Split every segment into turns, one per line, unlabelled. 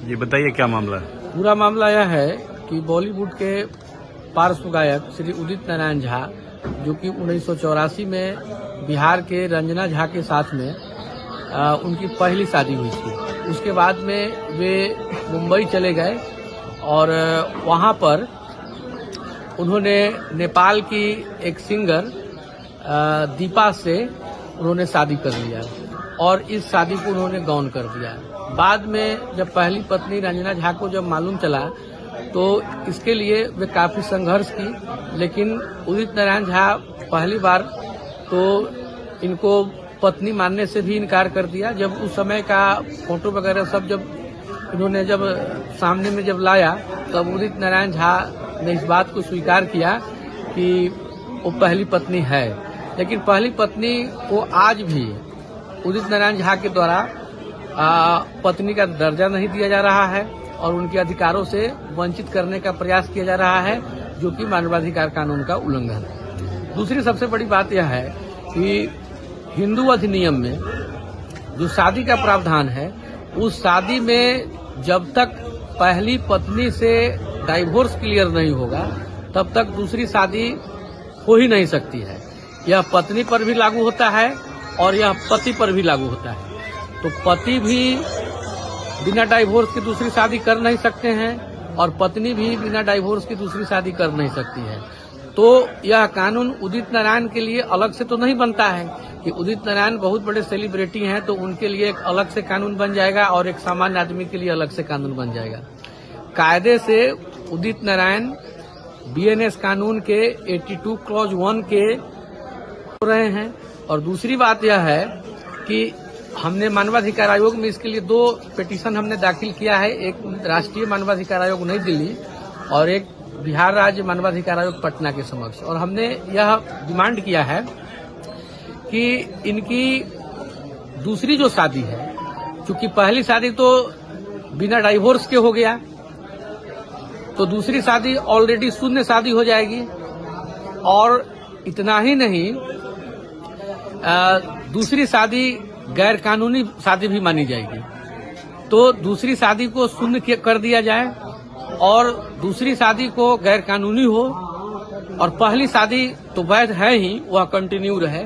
जी बताइए क्या मामला है।
पूरा मामला यह है कि बॉलीवुड के पार्श्व गायक श्री उदित नारायण झा, जो कि 1984 में बिहार के रंजना झा के साथ में उनकी पहली शादी हुई थी। उसके बाद में वे मुंबई चले गए और वहां पर उन्होंने नेपाल की एक सिंगर दीपा से उन्होंने शादी कर लिया और इस शादी को उन्होंने गौन कर दिया। बाद में जब पहली पत्नी रंजना झा को जब मालूम चला तो इसके लिए वे काफी संघर्ष की, लेकिन उदित नारायण झा पहली बार तो इनको पत्नी मानने से भी इनकार कर दिया। जब उस समय का फोटो वगैरह सब जब इन्होंने जब सामने में जब लाया तब उदित नारायण झा ने इस बात को स्वीकार किया कि वो पहली पत्नी है, लेकिन पहली पत्नी को आज भी उदित नारायण झा के द्वारा पत्नी का दर्जा नहीं दिया जा रहा है और उनके अधिकारों से वंचित करने का प्रयास किया जा रहा है, जो कि मानवाधिकार कानून का उल्लंघन है। दूसरी सबसे बड़ी बात यह है कि हिंदू अधिनियम में जो शादी का प्रावधान है, उस शादी में जब तक पहली पत्नी से डाइवोर्स क्लियर नहीं होगा तब तक दूसरी शादी हो ही नहीं सकती है। यह पत्नी पर भी लागू होता है और यह पति पर भी लागू होता है। तो पति भी बिना डाइवोर्स की दूसरी शादी कर नहीं सकते हैं और पत्नी भी बिना डाइवोर्स की दूसरी शादी कर नहीं सकती है। तो यह कानून उदित नारायण के लिए अलग से तो नहीं बनता है कि उदित नारायण बहुत बड़े सेलिब्रिटी हैं तो उनके लिए एक अलग से कानून बन जाएगा और एक सामान्य आदमी के लिए अलग से कानून बन जाएगा। कायदे से उदित नारायण बीएनएस कानून के 82 क्लॉज 1 के हो रहे हैं। और दूसरी बात यह है कि हमने मानवाधिकार आयोग में इसके लिए 2 पिटीशन हमने दाखिल किया है, एक राष्ट्रीय मानवाधिकार आयोग नई दिल्ली और एक बिहार राज्य मानवाधिकार आयोग पटना के समक्ष। और हमने यह डिमांड किया है कि इनकी दूसरी जो शादी है, क्योंकि पहली शादी तो बिना डाइवोर्स के हो गया, तो दूसरी शादी ऑलरेडी शून्य शादी हो जाएगी। और इतना ही नहीं, दूसरी शादी गैर कानूनी शादी भी मानी जाएगी। तो दूसरी शादी को शून्य कर दिया जाए और दूसरी शादी को गैर कानूनी हो और पहली शादी तो वैध है ही, वह कंटिन्यू रहे।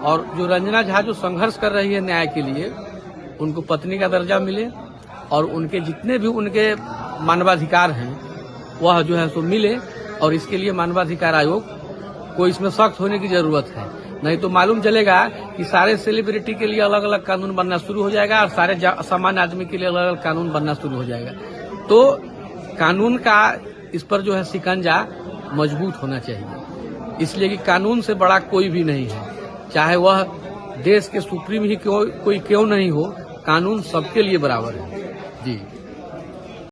और जो रंजना झा जो संघर्ष कर रही है न्याय के लिए, उनको पत्नी का दर्जा मिले और उनके जितने भी उनके मानवाधिकार हैं वह जो है सो मिले। और इसके लिए मानवाधिकार आयोग को इसमें सख्त होने की जरूरत है, नहीं तो मालूम चलेगा कि सारे सेलिब्रिटी के लिए अलग अलग कानून बनना शुरू हो जाएगा और सारे सामान्य आदमी के लिए अलग अलग कानून बनना शुरू हो जाएगा। तो कानून का इस पर जो है शिकंजा मजबूत होना चाहिए, इसलिए कि कानून से बड़ा कोई भी नहीं है, चाहे वह देश के सुप्रीम ही कोई क्यों नहीं हो, कानून सबके लिए बराबर है। जी।